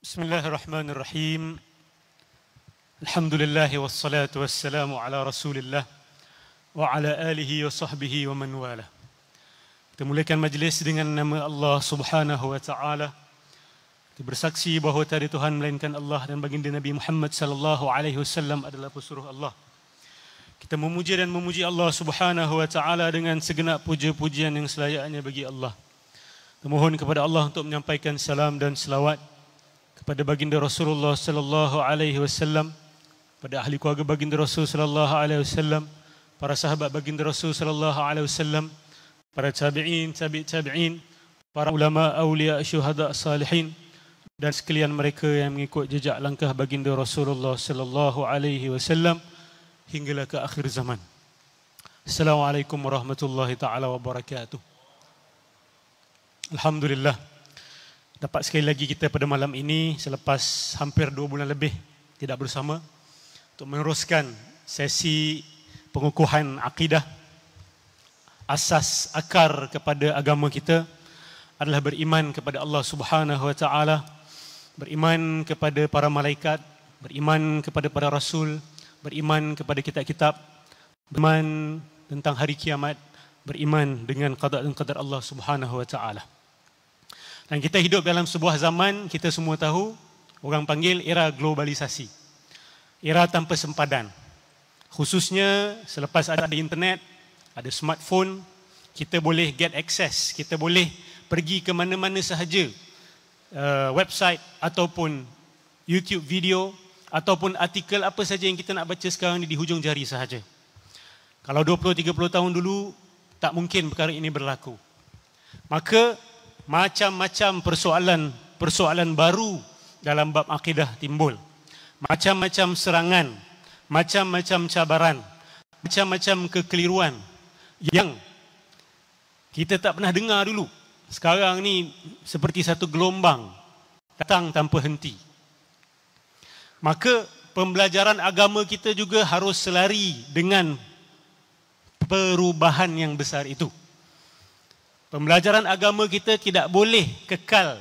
Bismillahirrahmanirrahim. Alhamdulillah wassalatu wassalamu ala Rasulillah wa ala alihi wa sahbihi wa man wala. Kita mulakan majlis dengan nama Allah Subhanahu wa taala. Kita bersaksi bahawa tiada Tuhan melainkan Allah dan baginda Nabi Muhammad sallallahu alaihi wasallam adalah pesuruh Allah. Kita memuji dan memuji Allah Subhanahu wa taala dengan segenap puja-pujian yang selayaknya bagi Allah. Memohon kepada Allah untuk menyampaikan salam dan selawat kepada baginda Rasulullah sallallahu alaihi wasallam, pada ahli keluarga baginda Rasul sallallahu alaihi wasallam, para sahabat baginda Rasul sallallahu alaihi wasallam, para tabi'in, tabi'in, para ulama, aulia, syuhada, salihin dan sekalian mereka yang mengikut jejak langkah baginda Rasulullah sallallahu alaihi wasallam hinggalah ke akhir zaman. Assalamualaikum warahmatullahi taala wabarakatuh. Alhamdulillah, dapat sekali lagi kita pada malam ini selepas hampir 2 bulan lebih tidak bersama untuk meneruskan sesi pengukuhan akidah. Asas akar kepada agama kita adalah beriman kepada Allah Subhanahu wa taala, beriman kepada para malaikat, beriman kepada para rasul, beriman kepada kitab-kitab, beriman tentang hari kiamat, beriman dengan qada dan qadar Allah Subhanahu wa taala. Dan kita hidup dalam sebuah zaman, kita semua tahu, orang panggil era globalisasi. Era tanpa sempadan. Khususnya selepas ada internet, ada smartphone, kita boleh get access, kita boleh pergi ke mana-mana sahaja, website ataupun YouTube video, ataupun artikel apa saja yang kita nak baca sekarang ni di hujung jari sahaja. Kalau 20-30 tahun dulu, tak mungkin perkara ini berlaku. Maka macam-macam persoalan baru dalam bab akidah timbul. Macam-macam serangan, macam-macam cabaran, macam-macam kekeliruan yang kita tak pernah dengar dulu. Sekarang ni seperti satu gelombang datang tanpa henti. Maka pembelajaran agama kita juga harus selari dengan perubahan yang besar itu. Pembelajaran agama kita tidak boleh kekal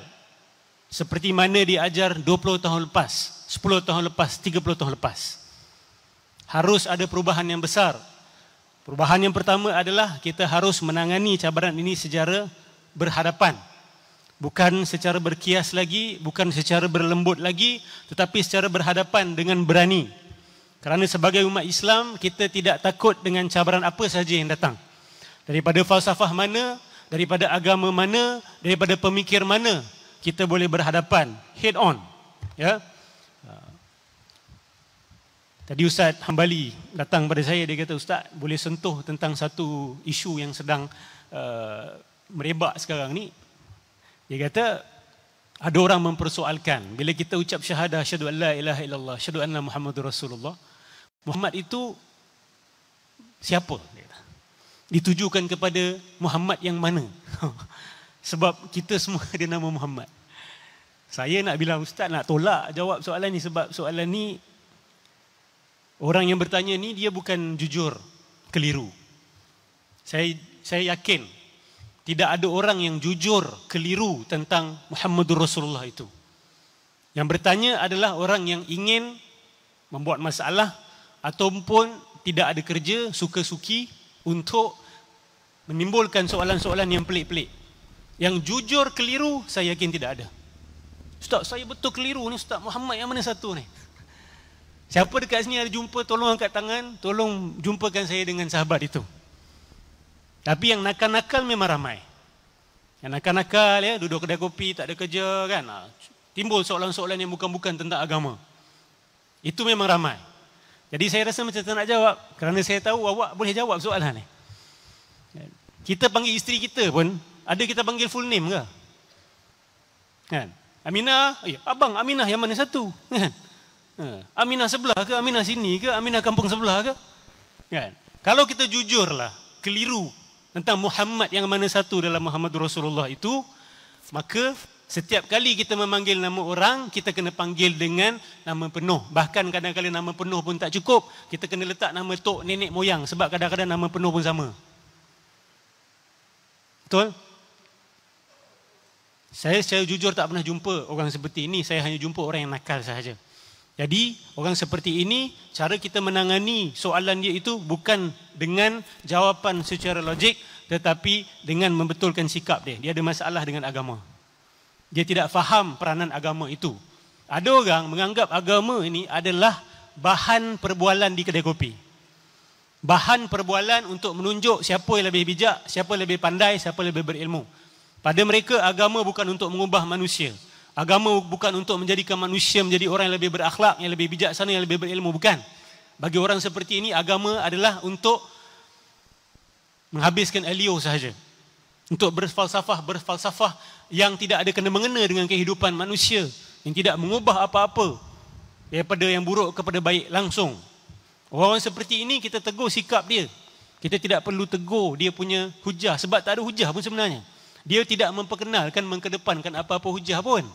seperti mana diajar 20 tahun lepas, 10 tahun lepas, 30 tahun lepas. Harus ada perubahan yang besar. Perubahan yang pertama adalah kita harus menangani cabaran ini secara berhadapan. Bukan secara berkias lagi, bukan secara berlembut lagi, tetapi secara berhadapan dengan berani. Kerana sebagai umat Islam, kita tidak takut dengan cabaran apa saja yang datang. Daripada falsafah mana, daripada agama mana, daripada pemikir mana, kita boleh berhadapan head on. Ya. Tadi Ustaz Hambali datang pada saya, dia kata, Ustaz boleh sentuh tentang satu isu yang sedang merebak sekarang ni. Dia kata ada orang mempersoalkan bila kita ucap syahadah asyhadu an la ilaha illallah, asyhadu anna Muhammadur Rasulullah, Muhammad itu siapa? Ditujukan kepada Muhammad yang mana? Sebab kita semua ada nama Muhammad. Saya nak bilang Ustaz nak tolak jawab soalan ni, sebab soalan ni orang yang bertanya ni dia bukan jujur, keliru. Saya yakin tidak ada orang yang jujur keliru tentang Muhammadur Rasulullah itu. Yang bertanya adalah orang yang ingin membuat masalah ataupun tidak ada kerja, suka-suki untuk menimbulkan soalan-soalan yang pelik-pelik. Yang jujur keliru, saya yakin tidak ada. Ustaz, saya betul keliru ni Ustaz, Muhammad yang mana satu ni? Siapa dekat sini ada jumpa, tolong angkat tangan, tolong jumpakan saya dengan sahabat itu. Tapi yang nakal-nakal memang ramai. Yang nakal-nakal ya, duduk kedai kopi, tak ada kerja kan. Timbul soalan-soalan yang bukan-bukan tentang agama. Itu memang ramai. Jadi saya rasa macam tak nak jawab, kerana saya tahu awak boleh jawab soalan ni. Kita panggil isteri kita pun, ada kita panggil full name ke? Kan? Aminah, abang Aminah yang mana satu? Kan? Aminah sebelah ke, Aminah sini ke, Aminah kampung sebelah ke? Kan? Kalau kita jujurlah, keliru tentang Muhammad yang mana satu dalam Muhammadur Rasulullah itu, maka setiap kali kita memanggil nama orang, kita kena panggil dengan nama penuh. Bahkan kadang-kadang nama penuh pun tak cukup, kita kena letak nama tok nenek moyang, sebab kadang-kadang nama penuh pun sama. Betul? Saya secara jujur tak pernah jumpa orang seperti ini. Saya hanya jumpa orang yang nakal sahaja. Jadi orang seperti ini, cara kita menangani soalan dia itu bukan dengan jawapan secara logik, tetapi dengan membetulkan sikap dia. Dia ada masalah dengan agama. Dia tidak faham peranan agama itu. Ada orang menganggap agama ini adalah bahan perbualan di kedai kopi. Bahan perbualan untuk menunjuk siapa yang lebih bijak, siapa yang lebih pandai, siapa yang lebih berilmu. Pada mereka, agama bukan untuk mengubah manusia. Agama bukan untuk menjadikan manusia menjadi orang yang lebih berakhlak, yang lebih bijaksana, yang lebih berilmu. Bukan. Bagi orang seperti ini, agama adalah untuk menghabiskan elio sahaja. Untuk berfalsafah yang tidak ada kena-mengena dengan kehidupan manusia. Yang tidak mengubah apa-apa daripada yang buruk kepada baik langsung. Orang seperti ini kita tegur sikap dia. Kita tidak perlu tegur dia punya hujah. Sebab tak ada hujah pun sebenarnya. Dia tidak memperkenalkan, mengkedepankan apa-apa hujah pun.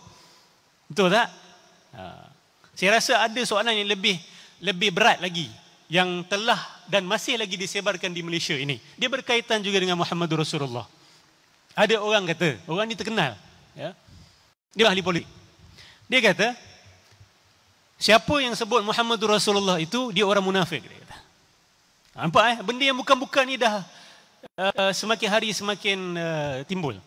Betul tak? Saya rasa ada soalan yang lebih berat lagi yang telah dan masih lagi disebarkan di Malaysia ini. Dia berkaitan juga dengan Muhammad Rasulullah. Ada orang kata, orang ni terkenal, ya. Dia ahli politik. Dia kata, siapa yang sebut Muhammad Rasulullah itu dia orang munafik, dia kata. Nampak benda yang bukan-bukan ni dah semakin hari semakin timbul.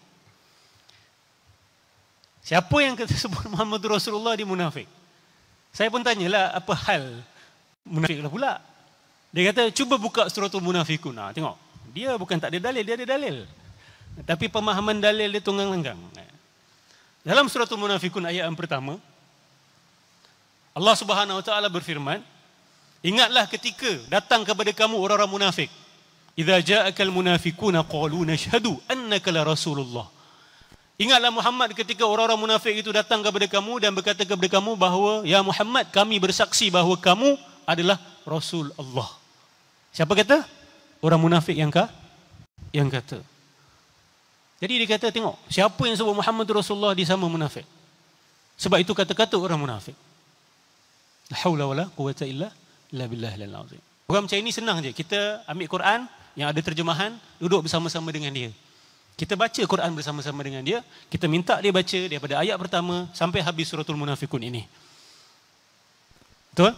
Siapa yang kata sebut Muhammad Rasulullah dia munafik? Saya pun tanyalah apa hal munafik lah pula. Dia kata cuba buka suratul munafikun. Tengok. Dia bukan tak ada dalil, dia ada dalil. Tapi pemahaman dalil dia tunggang-langgang. Dalam suratul munafikun ayat yang pertama, Allah Subhanahu Wa Taala berfirman, ingatlah ketika datang kepada kamu orang-orang munafik. Idza ja'akal munafiquna qalu nashhadu annaka la rasulullah. Ingatlah Muhammad ketika orang-orang munafik itu datang kepada kamu dan berkata kepada kamu bahawa ya Muhammad, kami bersaksi bahawa kamu adalah Rasul Allah. Siapa kata? Orang munafik yang kata. Jadi dia kata, tengok, siapa yang sebut Muhammad Rasulullah dia sama munafik. Sebab itu kata-kata orang munafik. La haula wala quwwata illa billahil azim. Orang macam ini senang je. Kita ambil Quran yang ada terjemahan, duduk bersama-sama dengan dia. Kita baca Quran bersama-sama dengan dia, kita minta dia baca daripada ayat pertama sampai habis suratul munafikun ini. Betul?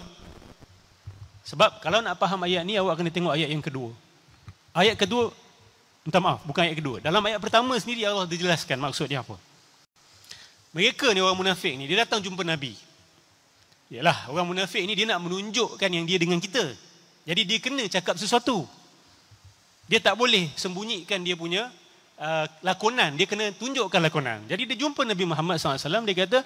Sebab kalau nak faham ayat ni, awak kena tengok ayat yang kedua. Ayat kedua, minta maaf, bukan ayat kedua. Dalam ayat pertama sendiri Allah dijelaskan maksud dia apa. Mereka ni orang munafik ni, dia datang jumpa Nabi. Yalah, orang munafik ni dia nak menunjukkan yang dia dengan kita. Jadi dia kena cakap sesuatu. Dia tak boleh sembunyikan dia punya lakonan, dia kena tunjukkan lakonan. Jadi dia jumpa Nabi Muhammad SAW, dia kata,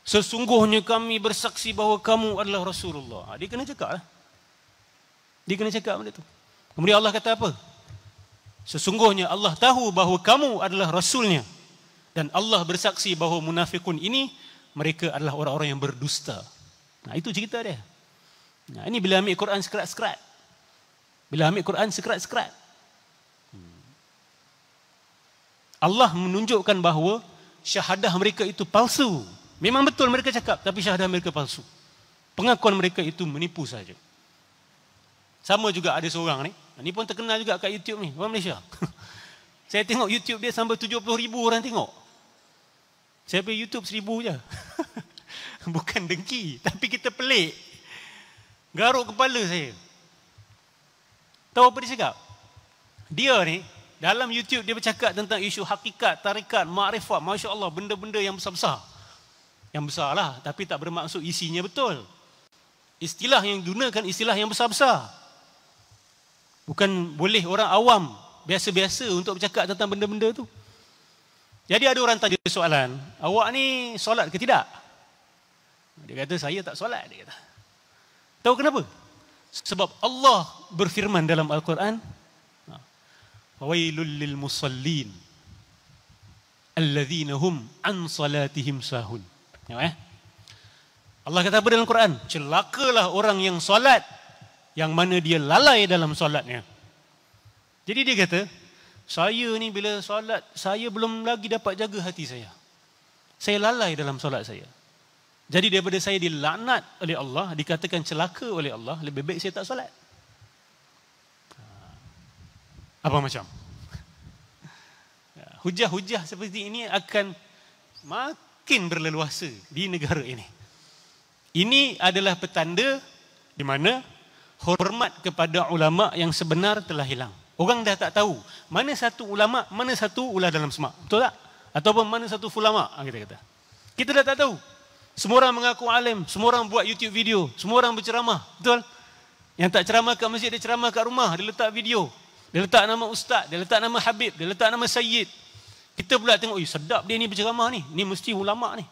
sesungguhnya kami bersaksi bahawa kamu adalah Rasulullah. Dia kena cakap lah. Dia kena cakap benda tu. Kemudian Allah kata apa? Sesungguhnya Allah tahu bahawa kamu adalah Rasulnya. Dan Allah bersaksi bahawa munafikun ini, mereka adalah orang-orang yang berdusta. Nah, itu cerita dia. Nah, ini bila ambil Quran sekerat-sekerat. Bila ambil Quran sekerat-sekerat. Allah menunjukkan bahawa syahadah mereka itu palsu. Memang betul mereka cakap, tapi syahadah mereka palsu. Pengakuan mereka itu menipu saja. Sama juga ada seorang ni. Ini pun terkenal juga kat YouTube ni, orang Malaysia. Saya tengok YouTube dia sampai 70,000 orang tengok. Saya pergi YouTube 1,000 je. Bukan dengki, tapi kita pelik. Garuk kepala saya. Tahu apa dia cakap? Dia ni, dalam YouTube dia bercakap tentang isu hakikat, tarikat, ma'rifat. Masya Allah, benda-benda yang besar-besar. Yang besar lah, tapi tak bermaksud isinya betul. Istilah yang digunakan, istilah yang besar-besar. Bukan boleh orang awam, biasa-biasa untuk bercakap tentang benda-benda tu. Jadi ada orang tanya soalan, awak ni solat ke tidak? Dia kata, saya tak solat. Dia kata. Tahu kenapa? Sebab Allah berfirman dalam Al-Quran, Fawailul lil musallin alladzina hum an salatihim sahun. Allah kata apa dalam Quran? Celakalah orang yang solat yang mana dia lalai dalam solatnya. Jadi dia kata, saya ni bila solat, saya belum lagi dapat jaga hati saya. Saya lalai dalam solat saya. Jadi daripada saya dilaknat oleh Allah, dikatakan celaka oleh Allah, lebih baik saya tak solat. Apa macam? hujah-hujah seperti ini akan makin berleluasa di negara ini. Ini adalah petanda di mana hormat kepada ulama yang sebenar telah hilang. Orang dah tak tahu mana satu ulama, mana satu ulah dalam semak. Betul tak? Ataupun mana satu ulama, kita kata. Kita dah tak tahu. Semua orang mengaku alim, semua orang buat YouTube video, semua orang berceramah. Betul? Yang tak ceramah kat masjid, dia ceramah kat rumah, dia letak video. Dia letak nama ustaz, dia letak nama habib, dia letak nama sayyid. Kita pula tengok, sedap dia ni berceramah ni. Ni mesti ulama ni.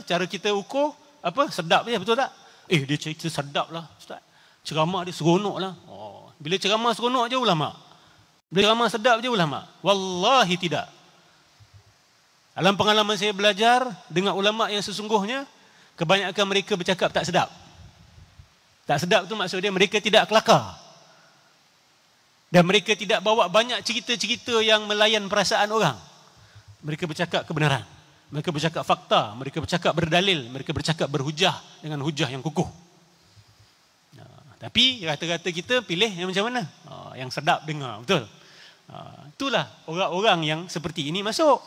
Cara kita ukur, sedap dia, betul tak? Dia cerita sedap lah, ustaz. Ceramah dia seronok lah. Bila ceramah seronok je ulama. Bila ceramah sedap je ulama. Wallahi tidak. Dalam pengalaman saya belajar dengan ulama yang sesungguhnya, kebanyakan mereka bercakap tak sedap. Tak sedap tu maksud dia mereka tidak kelakar. Dan mereka tidak bawa banyak cerita-cerita yang melayan perasaan orang. Mereka bercakap kebenaran. Mereka bercakap fakta. Mereka bercakap berdalil. Mereka bercakap berhujah dengan hujah yang kukuh. Tapi rata-rata kita pilih yang macam mana? Yang sedap dengar. Betul? Itulah orang-orang yang seperti ini masuk.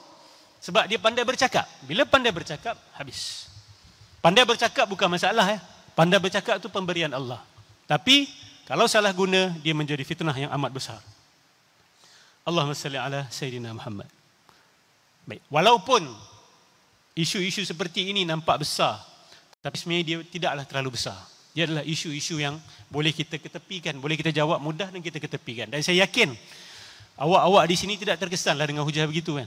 Sebab dia pandai bercakap. Bila pandai bercakap, habis. Pandai bercakap bukan masalah. Pandai bercakap itu pemberian Allah. Tapi kalau salah guna, dia menjadi fitnah yang amat besar. Allahumma salli ala Sayyidina Muhammad. Baik. Walaupun isu-isu seperti ini nampak besar, tapi sebenarnya dia tidaklah terlalu besar. Dia adalah isu-isu yang boleh kita ketepikan, boleh kita jawab mudah dan kita ketepikan. Dan saya yakin awak-awak di sini tidak terkesanlah dengan hujah begitu kan.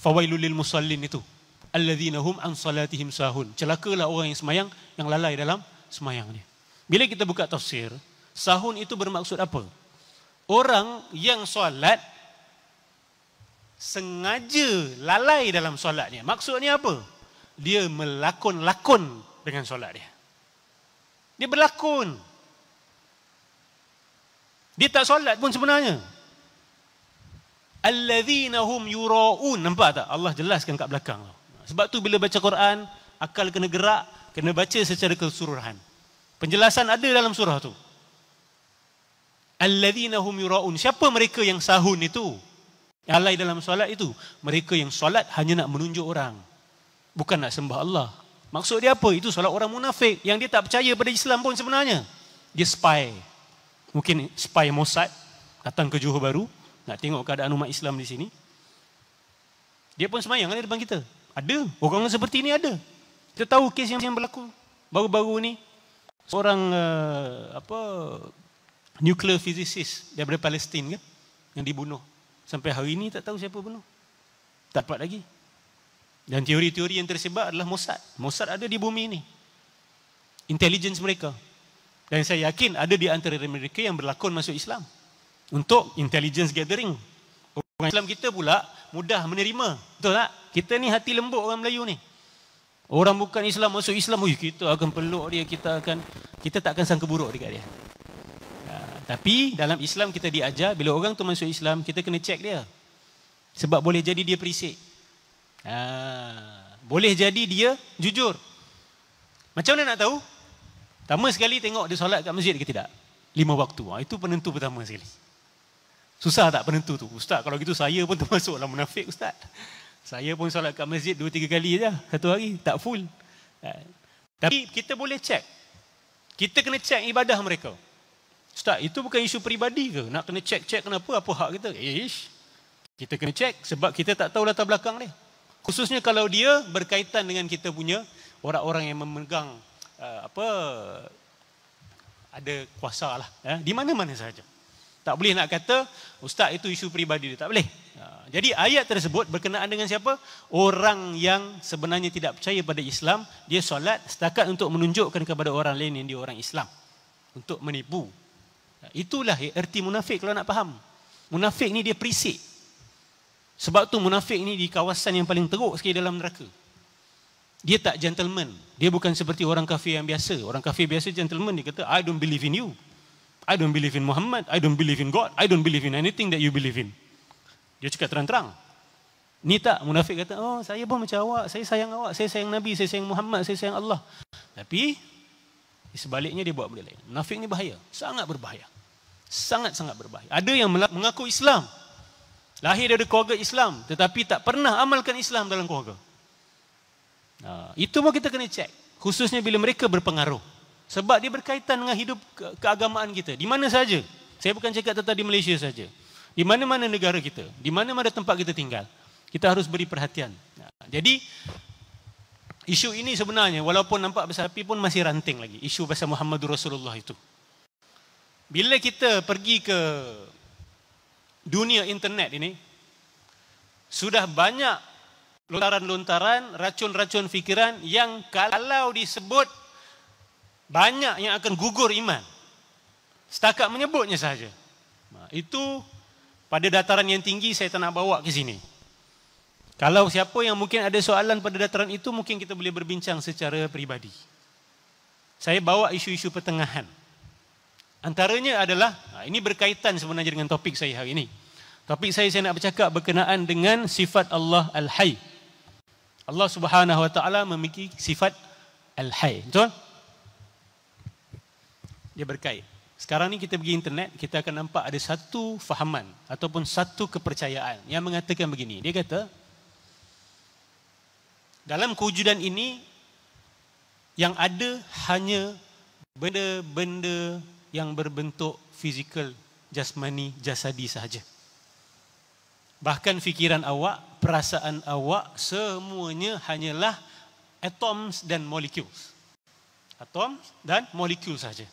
Fawailul lil musallin itu. Alladzina hum an salatihim sahun. Celakalah orang yang semayang, yang lalai dalam semayang dia. Bila kita buka tafsir, sahun itu bermaksud apa? Orang yang solat sengaja lalai dalam solatnya. Maksudnya apa? Dia melakon-lakon dengan solat dia. Dia berlakon. Dia tak solat pun sebenarnya. Alladzina hum yura'un. Nampak tak? Allah jelaskan kat belakang. Sebab tu bila baca Quran, akal kena gerak, kena baca secara keseluruhan. Penjelasan ada dalam surah tu. Alladzina hum yura'un. Siapa mereka yang sahun itu? Yang lalai dalam solat itu? Mereka yang solat hanya nak menunjuk orang. Bukan nak sembah Allah. Maksud dia apa? Itu solat orang munafik. Yang dia tak percaya pada Islam pun sebenarnya. Dia spy. Mungkin spy Mossad. Datang ke Johor Bahru. Nak tengok keadaan umat Islam di sini. Dia pun semayang di depan kita. Ada. Orang seperti ini ada. Kita tahu kes yang berlaku. Baru-baru ni. Seorang nuclear physicist daripada Palestin kan. Yang dibunuh. Sampai hari ini tak tahu siapa bunuh. Tak dapat lagi. Dan teori-teori yang tersebar adalah Mossad. Mossad ada di bumi ini. Intelligence mereka. Dan saya yakin ada di antara mereka yang berlakon masuk Islam. Untuk intelligence gathering. Orang Islam kita pula mudah menerima. Betul tak? Kita ni hati lembut orang Melayu ni. Orang bukan Islam masuk Islam, kita akan peluk dia, kita tak akan sangka buruk dekat dia. Tapi dalam Islam kita diajar, bila orang tu masuk Islam, kita kena check dia. Sebab boleh jadi dia perisik. Boleh jadi dia jujur. Macam mana nak tahu? Pertama sekali tengok dia solat kat masjid ke tidak. 5 waktu. Itu penentu pertama sekali. Susah tak penentu tu? Ustaz, kalau gitu saya pun termasuk dalam munafik ustaz. Saya pun solat kat masjid 2-3 kali je satu hari, tak full. Tapi kita boleh check. Kita kena check ibadah mereka. Ustaz, itu bukan isu peribadi ke? Nak kena check kenapa? Apa hak kita? Kita kena check sebab kita tak tahu latar belakang dia. Khususnya kalau dia berkaitan dengan kita punya orang-orang yang memegang ada kuasa lah. Di mana-mana sahaja. Tak boleh nak kata, ustaz itu isu peribadi dia. Tak boleh. Jadi ayat tersebut berkenaan dengan siapa? Orang yang sebenarnya tidak percaya pada Islam. Dia solat setakat untuk menunjukkan kepada orang lain yang dia orang Islam. Untuk menipu. Itulah erti munafik kalau nak faham. Munafik ni dia perisik. Sebab tu munafik ni di kawasan yang paling teruk sekali dalam neraka. Dia tak gentleman. Dia bukan seperti orang kafir yang biasa. Orang kafir biasa gentleman, dia kata, I don't believe in you. I don't believe in Muhammad. I don't believe in God. I don't believe in anything that you believe in. Dia cakap terang-terang. Ni tak, munafik kata, oh saya pun macam awak. Saya sayang awak. Saya sayang Nabi. Saya sayang Muhammad. Saya sayang Allah. Tapi, sebaliknya dia buat benda lain. Munafik ni bahaya. Sangat berbahaya. Sangat-sangat berbahaya. Ada yang mengaku Islam. Lahir dari keluarga Islam tetapi tak pernah amalkan Islam dalam keluarga. Itu pun kita kena cek. Khususnya bila mereka berpengaruh. Sebab dia berkaitan dengan hidup keagamaan kita. Di mana saja. Saya bukan cakap tentang di Malaysia saja. Di mana-mana negara kita. Di mana-mana tempat kita tinggal. Kita harus beri perhatian. Jadi, isu ini sebenarnya walaupun nampak besar tapi pun masih ranting lagi. Isu pasal Muhammadur Rasulullah itu. Bila kita pergi ke dunia internet ini, sudah banyak lontaran-lontaran, racun-racun fikiran yang kalau disebut banyak yang akan gugur iman. Setakat menyebutnya sahaja. Itu pada dataran yang tinggi saya tak nak bawa ke sini. Kalau siapa yang mungkin ada soalan pada dataran itu, mungkin kita boleh berbincang secara peribadi. Saya bawa isu-isu pertengahan. Antaranya adalah, ini berkaitan sebenarnya dengan topik saya hari ini. Topik saya nak bercakap berkenaan dengan sifat Allah Al-Hayy. Allah Subhanahu Wa Taala memiliki sifat Al-Hayy. Betul? Dia berkait. Sekarang ni kita pergi internet, kita akan nampak ada satu fahaman ataupun satu kepercayaan yang mengatakan begini. Dia kata, dalam kewujudan ini yang ada hanya benda-benda yang berbentuk fizikal, jasmani, jasadi sahaja. Bahkan fikiran awak, perasaan awak, semuanya hanyalah atoms dan molecules. Atom dan molekul sahaja.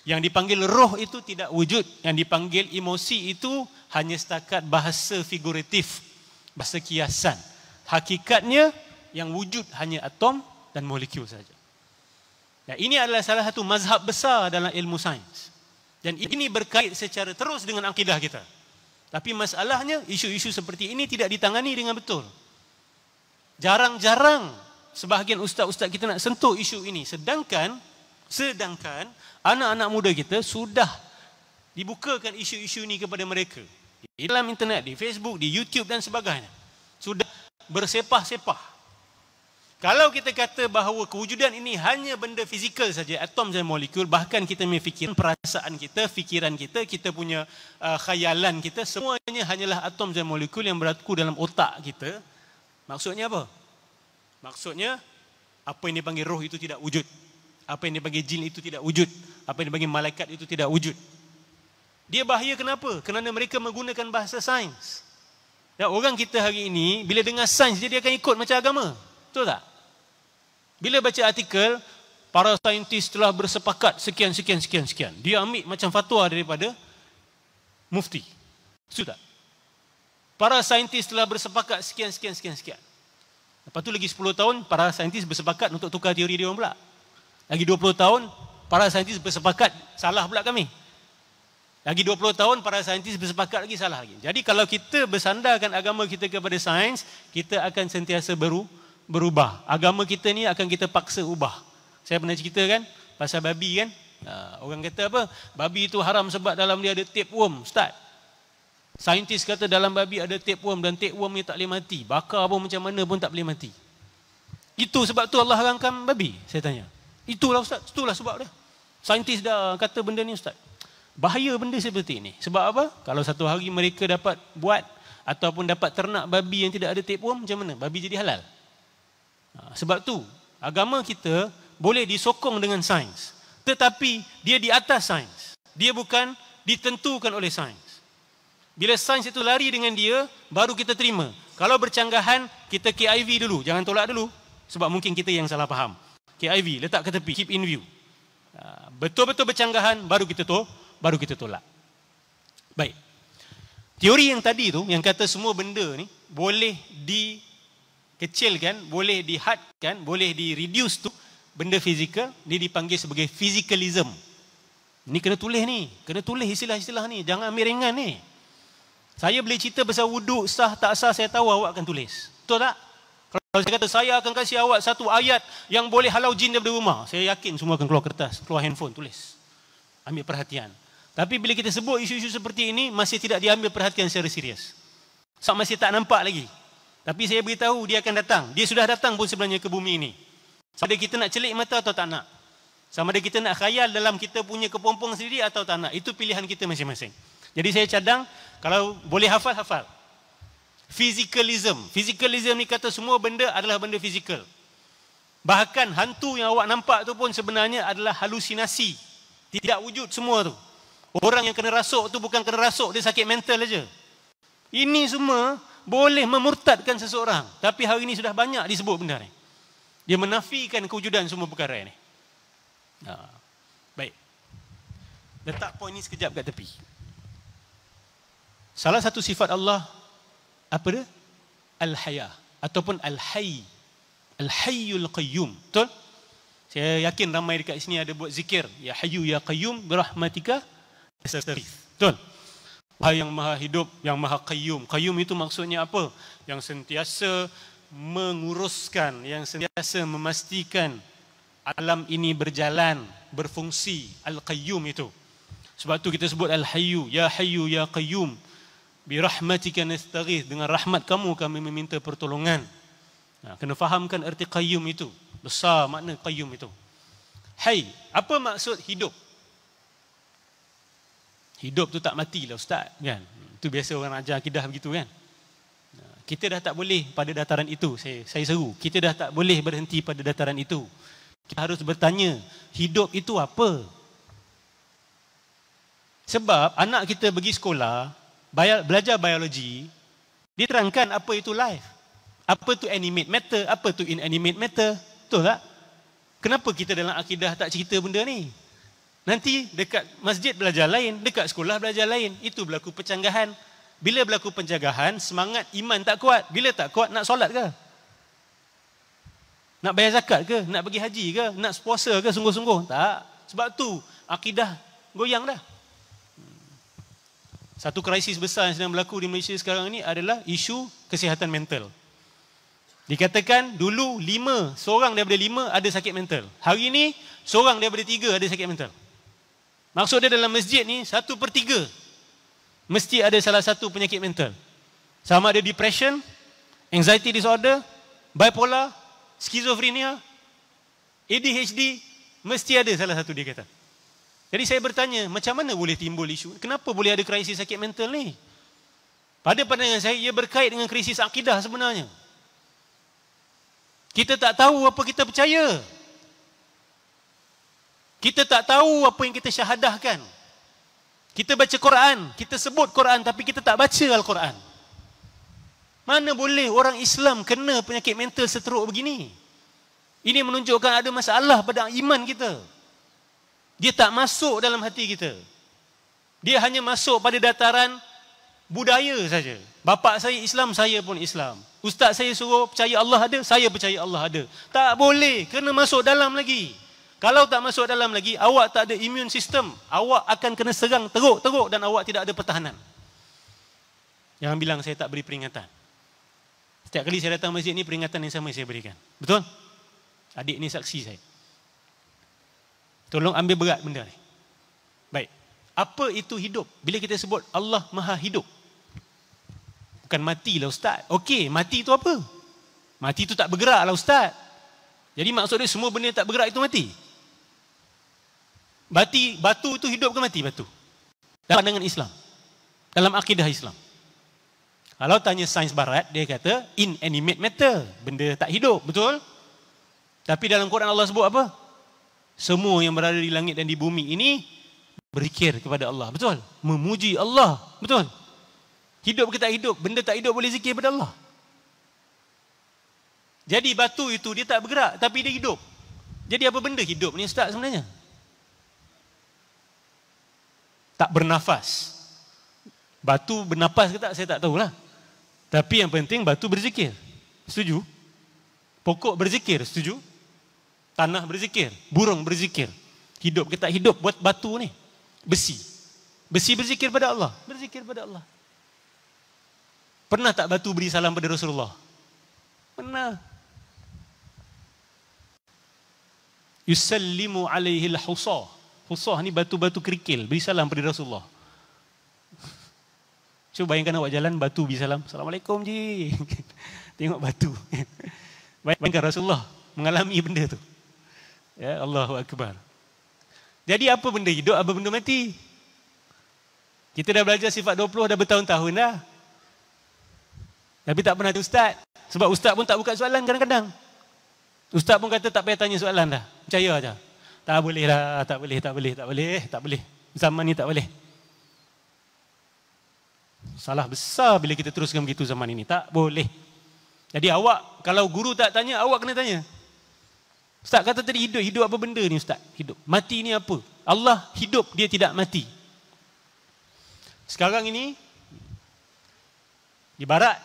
Yang dipanggil roh itu tidak wujud. Yang dipanggil emosi itu hanya setakat bahasa figuratif, bahasa kiasan. Hakikatnya yang wujud hanya atom dan molekul saja. Dan ini adalah salah satu mazhab besar dalam ilmu sains. Dan ini berkait secara terus dengan akidah kita. Tapi masalahnya isu-isu seperti ini tidak ditangani dengan betul. Jarang-jarang sebahagian ustaz-ustaz kita nak sentuh isu ini. Sedangkan anak-anak muda kita sudah dibukakan isu-isu ini kepada mereka. Di dalam internet, di Facebook, di YouTube dan sebagainya. Sudah bersepah-sepah. Kalau kita kata bahawa kewujudan ini hanya benda fizikal saja, atom dan molekul, bahkan kita memfikir perasaan kita, fikiran kita, kita punya khayalan kita, semuanya hanyalah atom dan molekul yang berlaku dalam otak kita. Maksudnya apa? Maksudnya, apa yang dipanggil roh itu tidak wujud. Apa yang dipanggil jin itu tidak wujud. Apa yang dipanggil malaikat itu tidak wujud. Dia bahaya kenapa? Kerana mereka menggunakan bahasa sains. Dan orang kita hari ini, bila dengar sains, dia akan ikut macam agama. Betul tak? Bila baca artikel, para saintis telah bersepakat sekian. Dia ambil macam fatwa daripada mufti. Betul tak? Para saintis telah bersepakat sekian. Lepas tu lagi 10 tahun, para saintis bersepakat untuk tukar teori dia orang pula. Lagi 20 tahun, para saintis bersepakat, salah pula kami. Lagi 20 tahun, para saintis bersepakat lagi, salah lagi. Jadi kalau kita bersandarkan agama kita kepada sains, kita akan sentiasa berubah. Agama kita ni akan kita paksa ubah. Saya pernah cerita kan, pasal babi kan. Orang kata apa? Babi itu haram sebab dalam dia ada tapeworm, Ustaz. Saintis kata dalam babi ada tapeworm dan tapeworm ni tak boleh mati. Bakar pun macam mana pun tak boleh mati. Itu sebab tu Allah haramkan babi, saya tanya. Itulah Ustaz, itulah sebab dia. Saintis dah kata benda ni Ustaz. Bahaya benda seperti ini. Sebab apa? Kalau satu hari mereka dapat buat ataupun dapat ternak babi yang tidak ada tapeworm, macam mana? Babi jadi halal. Sebab tu, agama kita boleh disokong dengan sains. Tetapi dia di atas sains. Dia bukan ditentukan oleh sains. Bila sains itu lari dengan dia, baru kita terima. Kalau bercanggahan, kita KIV dulu. Jangan tolak dulu. Sebab mungkin kita yang salah faham. KIV, letak ke tepi, keep in view. Betul-betul bercanggahan, baru kita tolak. Baik. Teori yang tadi tu, yang kata semua benda ni boleh dikecilkan, boleh dihadkan, boleh di-reduce tu benda fizikal, dia dipanggil sebagai physicalism. Ni kena tulis ni. Kena tulis istilah-istilah ni. Jangan ambil ringan ni. Saya boleh cerita pasal wuduk, sah tak sah, saya tahu awak akan tulis. Betul tak? Kalau saya kata, saya akan kasih awak satu ayat yang boleh halau jin daripada rumah, saya yakin semua akan keluar kertas, keluar handphone, tulis. Ambil perhatian. Tapi bila kita sebut isu-isu seperti ini, masih tidak diambil perhatian secara serius. Sebab masih tak nampak lagi. Tapi saya beritahu, dia akan datang. Dia sudah datang pun sebenarnya ke bumi ini. Sama ada kita nak celik mata atau tak nak. Sama ada kita nak khayal dalam kita punya kepompong sendiri atau tak nak. Itu pilihan kita masing-masing. Jadi saya cadang, kalau boleh hafal, hafal. Physicalism. Physicalism ni kata semua benda adalah benda fizikal. Bahkan hantu yang awak nampak tu pun sebenarnya adalah halusinasi. Tidak wujud semua tu. Orang yang kena rasuk tu bukan kena rasuk, dia sakit mental aja. Ini semua boleh memurtadkan seseorang. Tapi hari ini sudah banyak disebut benda ni. Dia menafikan kewujudan semua perkara ni. Baik. Letak poin ni sekejap kat tepi. Salah satu sifat Allah, apa dia? Al-Haya. Ataupun Al-Hayy. Al-Hayyul Qayyum. Betul? Saya yakin ramai dekat sini ada buat zikir. Ya Hayyu Ya Qayyum birahmatika astaghith. Betul? Wahai yang maha hidup, yang maha qayyum. Qayyum itu maksudnya apa? Yang sentiasa menguruskan, yang sentiasa memastikan alam ini berjalan, berfungsi. Al-Qayyum itu. Sebab tu kita sebut Al-Hayyu. Ya Hayyu Ya Qayyum birahmatika nastaghith. Dengan rahmat kamu kami meminta pertolongan. Kena fahamkan erti qayyum itu. Besar makna qayyum itu. Hayy, apa maksud hidup? Hidup tu tak matilah ustaz, kan? Itu biasa orang ajar akidah begitu, kan? Kita dah tak boleh pada dataran itu, saya seru. Kita dah tak boleh berhenti pada dataran itu. Kita harus bertanya, hidup itu apa? Sebab anak kita pergi sekolah, belajar biologi, dia terangkan apa itu life. Apa tu animate matter, apa tu inanimate matter. Betul tak? Kenapa kita dalam akidah tak cerita benda ni? Nanti dekat masjid belajar lain, dekat sekolah belajar lain. Itu berlaku pencanggahan. Bila berlaku pencanggahan, semangat iman tak kuat. Bila tak kuat, nak solat ke? Nak bayar zakat ke? Nak pergi haji ke? Nak puasa ke sungguh-sungguh? Tak. Sebab tu akidah goyang dah. Satu krisis besar yang sedang berlaku di Malaysia sekarang ni adalah isu kesihatan mental. Dikatakan dulu 5, seorang daripada 5 ada sakit mental. Hari ini, seorang daripada 3 ada sakit mental. Maksud dia dalam masjid ni, 1/3 mesti ada salah satu penyakit mental. Sama ada depression, anxiety disorder, bipolar, skizofrenia, ADHD, mesti ada salah satu dia kata. Jadi saya bertanya, macam mana boleh timbul isu? Kenapa boleh ada krisis sakit mental ni? Pada pandangan saya, ia berkait dengan krisis akidah sebenarnya. Kita tak tahu apa kita percaya. Kita tak tahu apa yang kita syahadahkan. Kita baca Quran, kita sebut Quran tapi kita tak baca Al-Quran. Mana boleh orang Islam kena penyakit mental seteruk begini? Ini menunjukkan ada masalah pada iman kita. Dia tak masuk dalam hati kita. Dia hanya masuk pada dataran budaya saja. Bapa saya Islam, saya pun Islam. Ustaz saya suruh percaya Allah ada, saya percaya Allah ada. Tak boleh, kena masuk dalam lagi. Kalau tak masuk dalam lagi, awak tak ada immune system. Awak akan kena serang teruk-teruk dan awak tidak ada pertahanan. Jangan bilang saya tak beri peringatan. Setiap kali saya datang masjid ni, peringatan yang sama saya berikan. Betul? Adik ni saksi saya. Tolong ambil berat benda ni. Baik. Apa itu hidup? Bila kita sebut Allah Maha Hidup. Bukan matilah ustaz. Okey, mati itu apa? Mati itu tak bergerak lah ustaz. Jadi maksud dia semua benda tak bergerak itu mati. Batu itu hidup ke mati batu? Dalam pandangan Islam. Dalam akidah Islam. Kalau tanya sains barat, dia kata inanimate matter. Benda tak hidup, betul? Tapi dalam Quran Allah sebut apa? Semua yang berada di langit dan di bumi ini berzikir kepada Allah, betul? Memuji Allah, betul? Hidup ke tak hidup? Benda tak hidup boleh zikir kepada Allah. Jadi batu itu dia tak bergerak tapi dia hidup. Jadi apa benda hidup ni ustaz sebenarnya? Tak bernafas. Batu bernafas ke tak saya tak tahulah. Tapi yang penting batu berzikir. Setuju? Pokok berzikir, setuju? Tanah berzikir, burung berzikir. Hidup ke tak hidup buat batu ni? Besi. Besi berzikir pada Allah, berzikir pada Allah. Pernah tak batu beri salam pada Rasulullah? Pernah. Yusallimu alaihi al-husah. Husah ni batu-batu kerikil, beri salam pada Rasulullah. Cuba bayangkan awak jalan, batu beri salam. Assalamualaikum ji. Tengok batu. Bayangkan Rasulullah mengalami benda tu. Ya, Allahu Akbar. Jadi apa benda hidup, apa benda mati? Kita dah belajar sifat 20 dah bertahun-tahun dah. Tapi tak pernah ada ustaz. Sebab ustaz pun tak buka soalan kadang-kadang. Ustaz pun kata tak payah tanya soalan dah. Percaya aja. Tak boleh lah, tak boleh. Zaman ni tak boleh. Salah besar bila kita teruskan begitu zaman ini. Tak boleh. Jadi awak, kalau guru tak tanya, awak kena tanya. Ustaz kata tadi hidup. Hidup apa benda ni ustaz? Hidup. Mati ni apa? Allah hidup, dia tidak mati. Sekarang ini, di barat,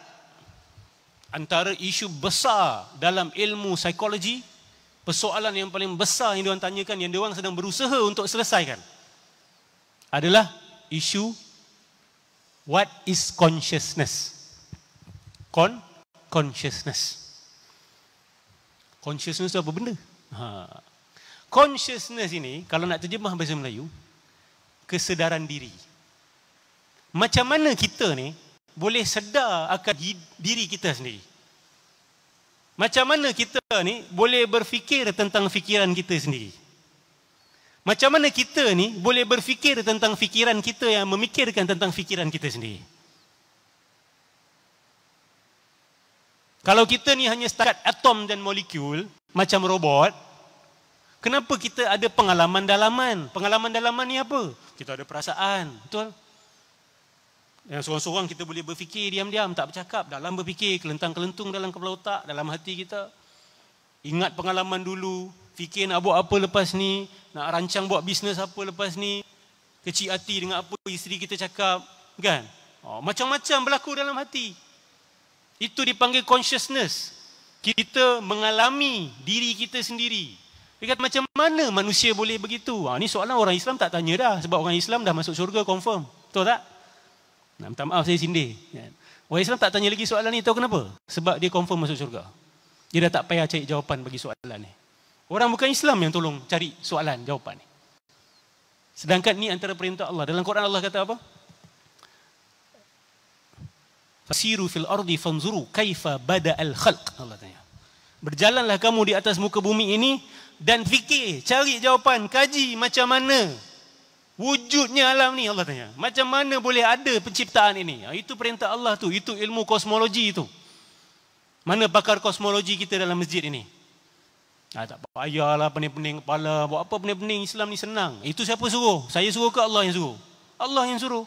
antara isu besar dalam ilmu psikologi, persoalan yang paling besar yang diorang tanyakan, yang diorang sedang berusaha untuk selesaikan, adalah isu what is consciousness? Consciousness. Consciousness itu apa benda? Consciousness ini, kalau nak terjemah bahasa Melayu, kesedaran diri. Macam mana kita ni boleh sedar akan diri kita sendiri? Macam mana kita ni boleh berfikir tentang fikiran kita sendiri? Macam mana kita ni boleh berfikir tentang fikiran kita yang memikirkan tentang fikiran kita sendiri? Kalau kita ni hanya setakat atom dan molekul, macam robot, kenapa kita ada pengalaman dalaman? Pengalaman dalaman ni apa? Kita ada perasaan, betul? Yang seorang-seorang kita boleh berfikir diam-diam, tak bercakap, dalam berfikir, kelentang-kelentung dalam kepala otak, dalam hati kita. Ingat pengalaman dulu, fikir nak buat apa lepas ni, nak rancang buat bisnes apa lepas ni, kecil hati dengan apa isteri kita cakap, kan? Macam-macam berlaku dalam hati. Itu dipanggil consciousness. Kita mengalami diri kita sendiri. Dia kata macam mana manusia boleh begitu? Ni soalan orang Islam tak tanya dah, sebab orang Islam dah masuk syurga confirm. Betul tak? Minta maaf saya sindir. Orang Islam tak tanya lagi soalan ni, tahu kenapa? Sebab dia confirm masuk syurga. Dia dah tak payah cari jawapan bagi soalan ni. Orang bukan Islam yang tolong cari soalan, jawapan ni. Sedangkan ni antara perintah Allah. Dalam Quran Allah kata apa? Fasiru fil ardi fanzuru kaifa bada'al khalq. Allah tanya. Berjalanlah kamu di atas muka bumi ini dan fikir, cari jawapan, kaji macam mana wujudnya alam ni. Allah tanya, macam mana boleh ada penciptaan ini? Itu perintah Allah tu, itu ilmu kosmologi itu. Mana pakar kosmologi kita dalam masjid ini? Tak payahlah pening-pening kepala, buat apa pening-pening, Islam ni senang. Itu siapa suruh? Saya suruh ke Allah yang suruh? Allah yang suruh.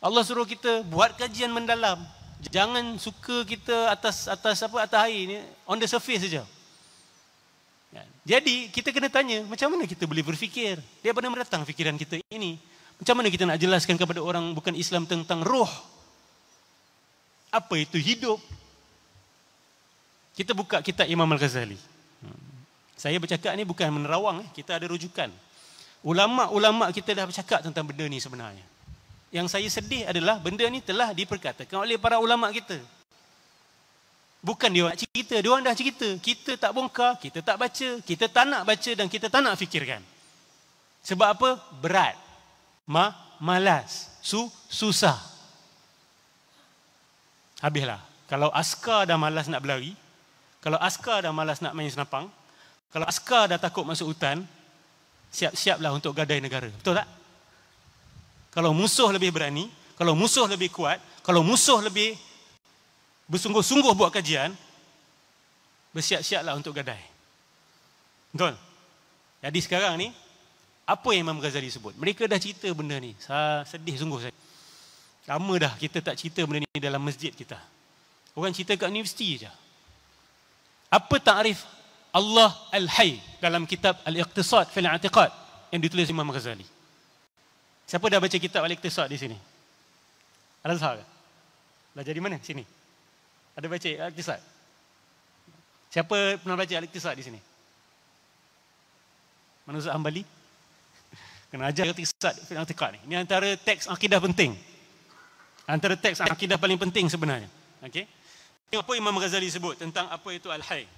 Allah suruh kita buat kajian mendalam. Jangan suka kita atas air ni, on the surface saja. Jadi kita kena tanya, macam mana kita boleh berfikir? Daripada mana datang fikiran kita ini? Macam mana kita nak jelaskan kepada orang bukan Islam tentang roh? Apa itu hidup? Kita buka kitab Imam Al-Ghazali. Saya bercakap ni bukan menerawang, kita ada rujukan. Ulama-ulama kita dah bercakap tentang benda ni sebenarnya. Yang saya sedih adalah benda ni telah diperkatakan oleh para ulama kita. Bukan dia nak cerita, dia orang dah cerita. Kita tak bongkar, kita tak baca, kita tak nak baca dan kita tak nak fikirkan. Sebab apa? Berat. Malas. Susah. Habislah. Kalau askar dah malas nak berlari, kalau askar dah malas nak main senapang, kalau askar dah takut masuk hutan, siap-siaplah untuk gadai negara. Betul tak? Kalau musuh lebih berani, kalau musuh lebih kuat, kalau musuh lebih bersungguh-sungguh buat kajian, bersiap-siaplah untuk gadai. Betul? Jadi sekarang ni, apa yang Imam Ghazali sebut? Mereka dah cerita benda ni. Sedih sungguh saya. Lama dah kita tak cerita benda ni dalam masjid kita. Orang cerita kat universiti je. Apa takrif Allah Al-Hayy dalam kitab Al-Iqtisad fil I'tiqad yang ditulis Imam Ghazali? Siapa dah baca kitab Al-Iqtisad di sini? Al-Azhar ke? Belajar di mana? Sini. Ada baca Al-Iqtisad? Siapa pernah baca Al-Iqtisad di sini? Manusia Hambali? Kena ajar Al-Iqtisad fil I'tiqad ni. Ini antara teks akidah penting. Antara teks akidah paling penting sebenarnya. Okey. Apa Imam Ghazali sebut tentang apa itu Al-Hayy?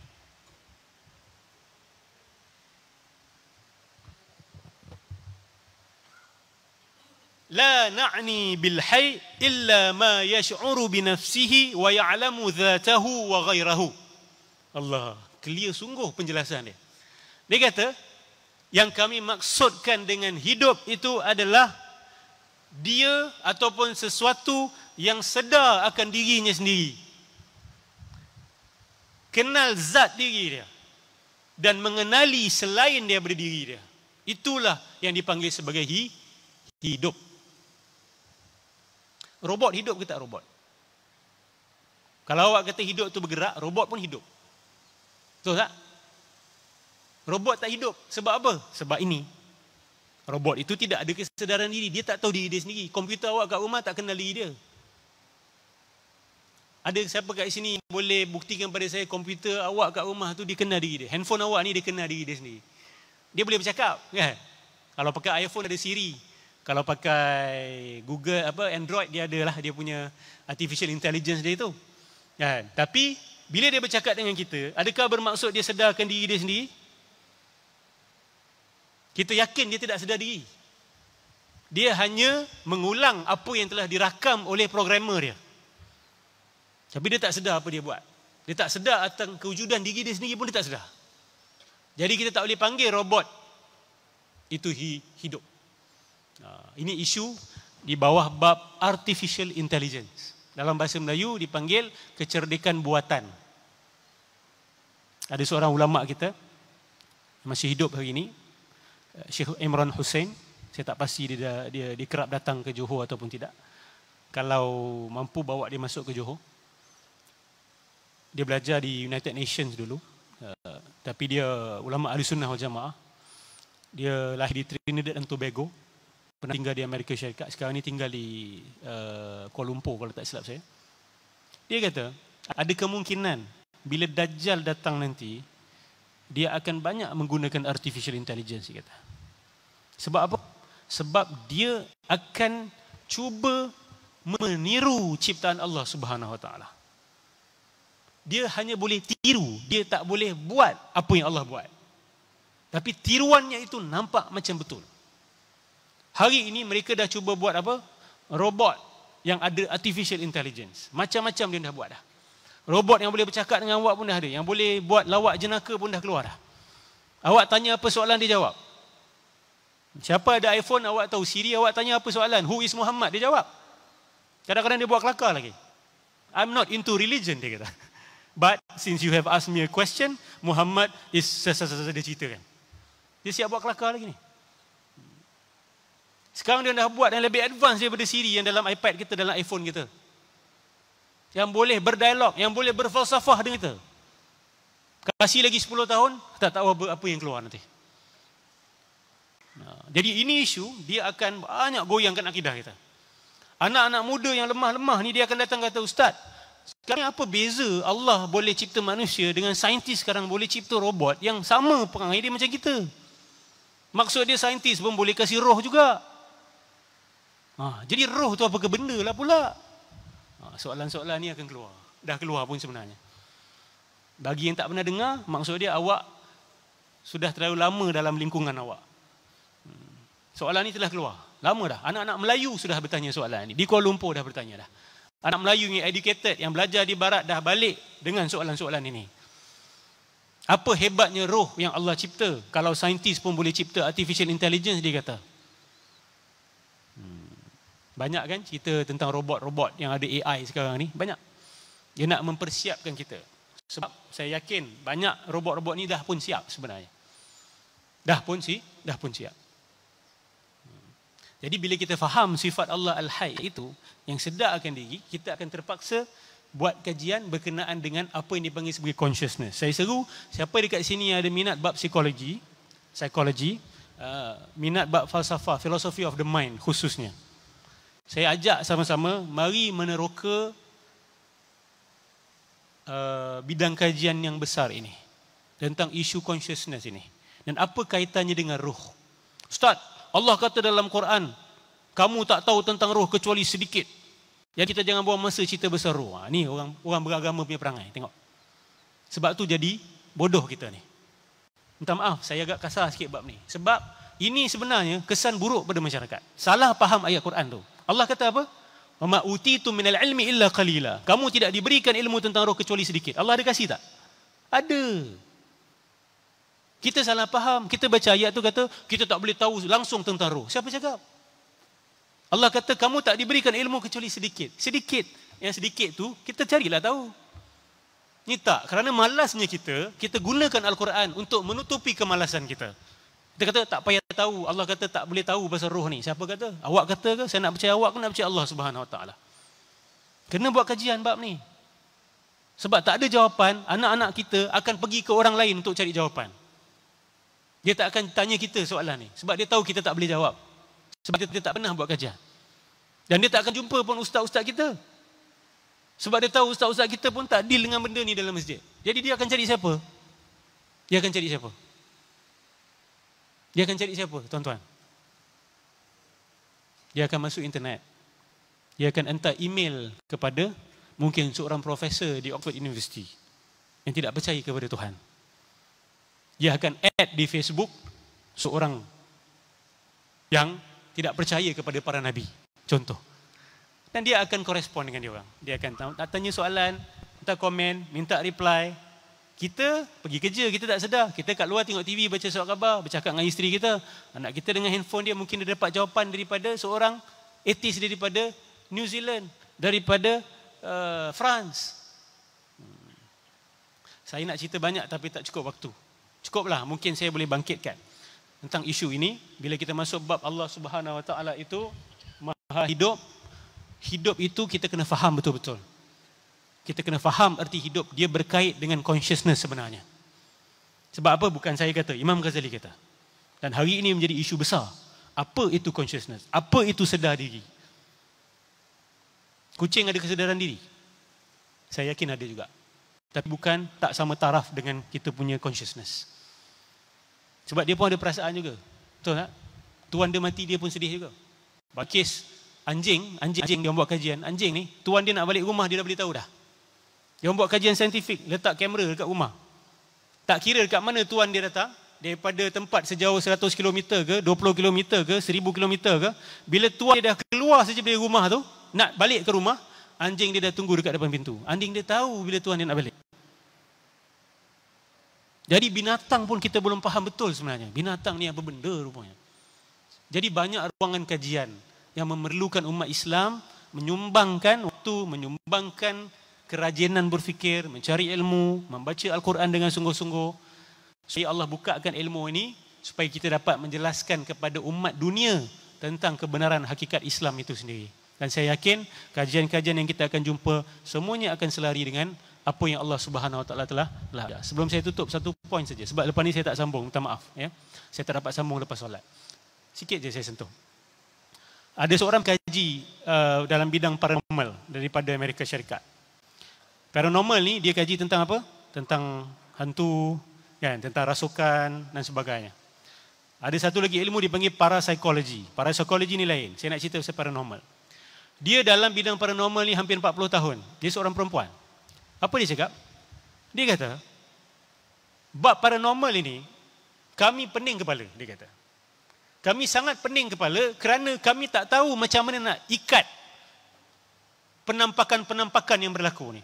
La na'ni bil hayy illa ma yash'uru bi nafsihi wa ya'lamu dhatahu wa ghairahu. Allah, clear sungguh penjelasan dia. Dia kata, yang kami maksudkan dengan hidup itu adalah dia ataupun sesuatu yang sedar akan dirinya sendiri, kenal zat diri dia dan mengenali selain daripada diri dia. Itulah yang dipanggil sebagai hidup. Robot hidup ke tak robot? Kalau awak kata hidup tu bergerak, robot pun hidup. Betul tak? Robot tak hidup. Sebab apa? Sebab ini. Robot itu tidak ada kesedaran diri. Dia tak tahu diri dia sendiri. Komputer awak kat rumah tak kenal diri dia. Ada siapa kat sini boleh buktikan pada saya komputer awak kat rumah tu dia kenal diri dia? Handphone awak ni dia kenal diri dia sendiri. Dia boleh bercakap, kan? Kalau pakai iPhone ada Siri. Kalau pakai Google Android dia adalah dia punya artificial intelligence dia itu. Kan? Tapi bila dia bercakap dengan kita, adakah bermaksud dia sedarkan diri dia sendiri? Kita yakin dia tidak sedar diri. Dia hanya mengulang apa yang telah dirakam oleh programmer dia. Tapi dia tak sedar apa dia buat. Dia tak sedar akan kewujudan diri dia sendiri pun dia tak sedar. Jadi kita tak boleh panggil robot itu hidup. Ini isu di bawah bab artificial intelligence. Dalam bahasa Melayu dipanggil kecerdikan buatan. Ada seorang ulama kita masih hidup hari ini, Syekh Imran Hussein. Saya tak pasti dia kerap datang ke Johor ataupun tidak. Kalau mampu bawa dia masuk ke Johor. Dia belajar di United Nations dulu. Tapi dia ulama Ahli Sunnah wal Jamaah. Dia lahir di Trinidad dan Tobago. Pernah tinggal di Amerika Syarikat. Sekarang ni tinggal di Kuala Lumpur kalau tak silap saya. Dia kata, ada kemungkinan bila Dajjal datang nanti, dia akan banyak menggunakan artificial intelligence, dia kata. Sebab apa? Sebab dia akan cuba meniru ciptaan Allah Subhanahu Wa Taala. Dia hanya boleh tiru, dia tak boleh buat apa yang Allah buat. Tapi tiruannya itu nampak macam betul. Hari ini mereka dah cuba buat apa? Robot yang ada artificial intelligence. Macam-macam dia dah buat dah. Robot yang boleh bercakap dengan awak pun dah ada. Yang boleh buat lawak jenaka pun dah keluar dah. Awak tanya apa soalan dia jawab. Siapa ada iPhone awak tahu. Siri awak tanya apa soalan. Who is Muhammad? Dia jawab. Kadang-kadang dia buat kelakar lagi. I'm not into religion, dia kata. But since you have asked me a question, Muhammad is dia ceritakan. Dia siap buat kelakar lagi ni. Sekarang dia dah buat yang lebih advance daripada Siri yang dalam iPad kita, dalam iPhone kita. Yang boleh berdialog, yang boleh berfalsafah dengan kita. Kasih lagi 10 tahun, tak tahu apa yang keluar nanti. Jadi ini isu, dia akan banyak goyangkan akidah kita. Anak-anak muda yang lemah-lemah ni dia akan datang kata, Ustaz, sekarang apa beza Allah boleh cipta manusia dengan saintis sekarang boleh cipta robot yang sama perangai dia macam kita? Maksud dia saintis pun boleh kasih roh juga. Jadi roh tu apa ke benda lah pula? Soalan-soalan ni akan keluar. Dah keluar pun sebenarnya. Bagi yang tak pernah dengar, maksud dia awak sudah terlalu lama dalam lingkungan awak. Soalan ni telah keluar. Lama dah. Anak-anak Melayu sudah bertanya soalan ni. Di Kuala Lumpur dah bertanya dah. Anak Melayu yang educated, yang belajar di barat dah balik dengan soalan-soalan ini. Apa hebatnya roh yang Allah cipta? Kalau saintis pun boleh cipta artificial intelligence, dia kata. Banyak kan cerita tentang robot-robot yang ada AI sekarang ni? Banyak. Dia nak mempersiapkan kita. Sebab saya yakin banyak robot-robot ni dah pun siap sebenarnya. Dah pun siap. Jadi bila kita faham sifat Allah Al-Hayy itu, yang sedar akan diri, kita akan terpaksa buat kajian berkenaan dengan apa yang dipanggil sebagai consciousness. Saya seru, siapa dekat sini yang ada minat bab psikologi, minat bab falsafah, philosophy of the mind khususnya. Saya ajak sama-sama, mari meneroka bidang kajian yang besar ini. Tentang isu consciousness ini. Dan apa kaitannya dengan roh. Ustaz, Allah kata dalam Quran, kamu tak tahu tentang roh kecuali sedikit. Jadi kita jangan buang masa cerita besar roh. Ni orang beragama punya perangai. Tengok. Sebab tu jadi bodoh kita ni. Minta maaf, saya agak kasar sikit bab ni. Sebab ini sebenarnya kesan buruk pada masyarakat. Salah faham ayat Quran tu. Allah kata apa? Wa ma utitu minal ilmi illa qalila. Kamu tidak diberikan ilmu tentang roh kecuali sedikit. Allah ada kasih tak? Ada. Kita salah faham. Kita baca ayat tu kata, kita tak boleh tahu langsung tentang roh. Siapa cakap? Allah kata kamu tak diberikan ilmu kecuali sedikit. Sedikit. Yang sedikit tu kita carilah tahu. Ni tak, kerana malasnya kita gunakan Al-Quran untuk menutupi kemalasan kita. Kita kata tak payah tahu. Allah kata tak boleh tahu pasal roh ni. Siapa kata? Awak kata ke? Saya nak percaya awak ke nak percaya Allah Subhanahu Wa Taala? Kena buat kajian bab ni. Sebab tak ada jawapan, anak-anak kita akan pergi ke orang lain untuk cari jawapan. Dia tak akan tanya kita soalan ni. Sebab dia tahu kita tak boleh jawab. Sebab dia tak pernah buat kajian. Dan dia tak akan jumpa pun ustaz-ustaz kita. Sebab dia tahu ustaz-ustaz kita pun tak deal dengan benda ni dalam masjid. Jadi dia akan cari siapa? Dia akan cari siapa? Dia akan cari siapa, tuan-tuan? Dia akan masuk internet. Dia akan hantar email kepada mungkin seorang profesor di Oxford University yang tidak percaya kepada Tuhan. Dia akan add di Facebook seorang yang tidak percaya kepada para nabi. Contoh. Dan dia akan korespon dengan dia orang. Dia akan tanya soalan, minta komen, minta reply. Kita pergi kerja, kita tak sedar. Kita kat luar tengok TV, baca surat khabar, bercakap dengan isteri kita. Anak kita dengan handphone dia, mungkin dia dapat jawapan daripada seorang etis daripada New Zealand, daripada France. Saya nak cerita banyak tapi tak cukup waktu. Cukuplah, mungkin saya boleh bangkitkan tentang isu ini. Bila kita masuk bab Allah Subhanahu Wa Taala itu Maha hidup. Hidup itu kita kena faham betul-betul. Kita kena faham arti hidup. Dia berkait dengan consciousness sebenarnya. Sebab apa? Bukan saya kata, Imam Ghazali kata. Dan hari ini menjadi isu besar. Apa itu consciousness? Apa itu sedar diri? Kucing ada kesedaran diri? Saya yakin ada juga. Tapi bukan tak sama taraf dengan kita punya consciousness. Sebab dia pun ada perasaan juga. Betul tak? Tuan dia mati, dia pun sedih juga. Bakis Anjing dia buat kajian. Anjing ni, tuan dia nak balik rumah, dia dah boleh tahu dah. Dia buat kajian saintifik, letak kamera dekat rumah. Tak kira dekat mana tuan dia datang, daripada tempat sejauh 100 km ke, 20 km ke, 1000 km ke, bila tuan dia dah keluar saja dari rumah tu, nak balik ke rumah, anjing dia dah tunggu dekat depan pintu. Anjing dia tahu bila tuan dia nak balik. Jadi binatang pun kita belum faham betul sebenarnya. Binatang ni apa benda rupanya. Jadi banyak ruangan kajian yang memerlukan umat Islam menyumbangkan waktu, menyumbangkan kerajinan berfikir, mencari ilmu, membaca Al-Quran dengan sungguh-sungguh. Supaya Allah bukakan ilmu ini, supaya kita dapat menjelaskan kepada umat dunia tentang kebenaran hakikat Islam itu sendiri. Dan saya yakin kajian-kajian yang kita akan jumpa, semuanya akan selari dengan apa yang Allah Subhanahu Wa Taala telah. Sebelum saya tutup, satu poin saja. Sebab lepas ni saya tak sambung, minta maaf. Ya. Saya tak dapat sambung lepas solat. Sikit je saya sentuh. Ada seorang kaji dalam bidang paranormal daripada Amerika Syarikat. Paranormal ni dia kaji tentang apa? Tentang hantu, kan, tentang rasukan dan sebagainya. Ada satu lagi ilmu dipanggil parapsikologi. Parapsikologi ni lain. Saya nak cerita pasal paranormal. Dia dalam bidang paranormal ni hampir 40 tahun. Dia seorang perempuan. Apa dia cakap? Dia kata, bab paranormal ini kami pening kepala, dia kata. Kami sangat pening kepala kerana kami tak tahu macam mana nak ikat penampakan-penampakan yang berlaku ni.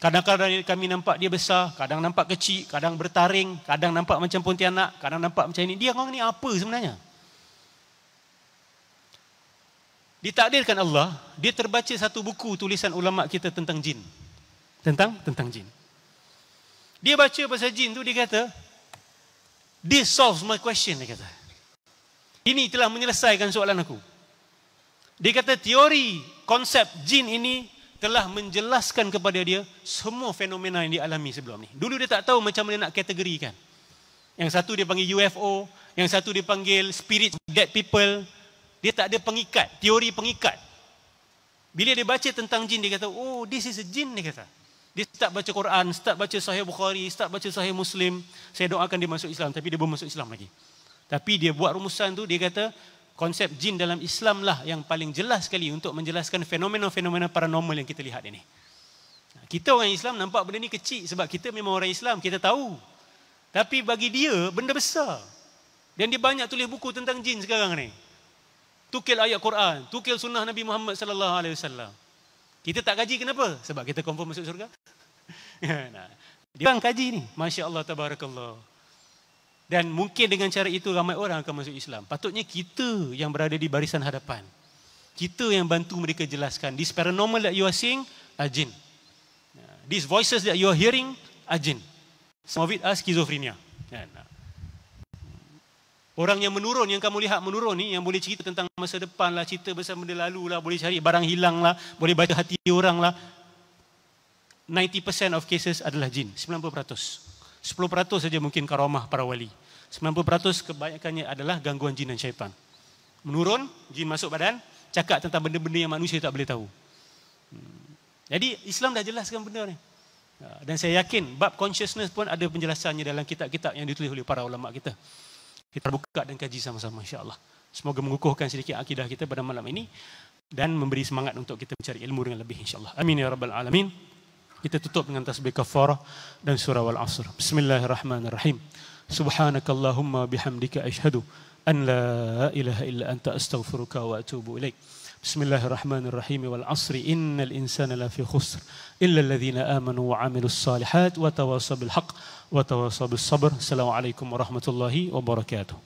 Kadang-kadang kami nampak dia besar, kadang nampak kecil, kadang bertaring, kadang nampak macam pontianak, kadang nampak macam ini. Dia orang ni apa sebenarnya? Ditakdirkan Allah, dia terbaca satu buku tulisan ulama kita tentang jin. Tentang jin. Dia baca pasal jin tu, dia kata, this solves my question, dia kata. Ini telah menyelesaikan soalan aku. Dia kata teori konsep jin ini telah menjelaskan kepada dia semua fenomena yang dialami sebelum ni. Dulu dia tak tahu macam mana nak kategorikan. Yang satu dia panggil UFO, yang satu dia panggil spirit dead people. Dia tak ada pengikat, teori pengikat. Bila dia baca tentang jin, dia kata, oh this is a jin, dia kata. Dia start baca Quran, start baca Sahih Bukhari, start baca Sahih Muslim. Saya doakan dia masuk Islam, tapi dia belum masuk Islam lagi. Tapi dia buat rumusan tu, dia kata konsep jin dalam Islam lah yang paling jelas sekali untuk menjelaskan fenomena-fenomena paranormal yang kita lihat ini. Kita orang Islam nampak benda ni kecil sebab kita memang orang Islam, kita tahu. Tapi bagi dia benda besar. Dan dia banyak tulis buku tentang jin sekarang ni. Tukil ayat Quran, tukil sunnah Nabi Muhammad sallallahu alaihi wasallam. Kita tak kaji kenapa? Sebab kita confirm masuk surga. Nah, dia orang kaji ni, masya-Allah tabarakallah. Dan mungkin dengan cara itu ramai orang akan masuk Islam. Patutnya kita yang berada di barisan hadapan Kita yang bantu mereka jelaskan. This paranormal that you are seeing are jin. These voices that you are hearing are jin. Some of it are schizophrenia. Orang yang menurun, yang kamu lihat menurun ni, yang boleh cerita tentang masa depan lah, cerita pasal benda lalu lah, boleh cari barang hilang lah, boleh baca hati orang lah. 90% of cases adalah jin. 90%. 10% saja mungkin karamah para wali. 90% kebanyakannya adalah gangguan jin dan syaitan. Menurun, jin masuk badan, cakap tentang benda-benda yang manusia tak boleh tahu. Jadi Islam dah jelaskan benda ni. Dan saya yakin bab consciousness pun ada penjelasannya dalam kitab-kitab yang ditulis oleh para ulama kita. Kita buka dan kaji sama-sama insya-Allah. Semoga mengukuhkan sedikit akidah kita pada malam ini dan memberi semangat untuk kita mencari ilmu dengan lebih insya-Allah. Amin ya rabbal alamin. Kita tutup dengan tasbih kafarah dan surah Wal Asr. Bismillahirrahmanirrahim. Subhanakallahumma bihamdika asyhadu an la ilaha illa anta astaghfiruka wa atubu ilaik. Bismillahirrahmanirrahim. Wal 'asri innal insana lafi khusr illa alladhina amanu wa 'amilus salihat wa tawassaw bil haqq wa tawassaw bis sabr. Assalamualaikum warahmatullahi wabarakatuh.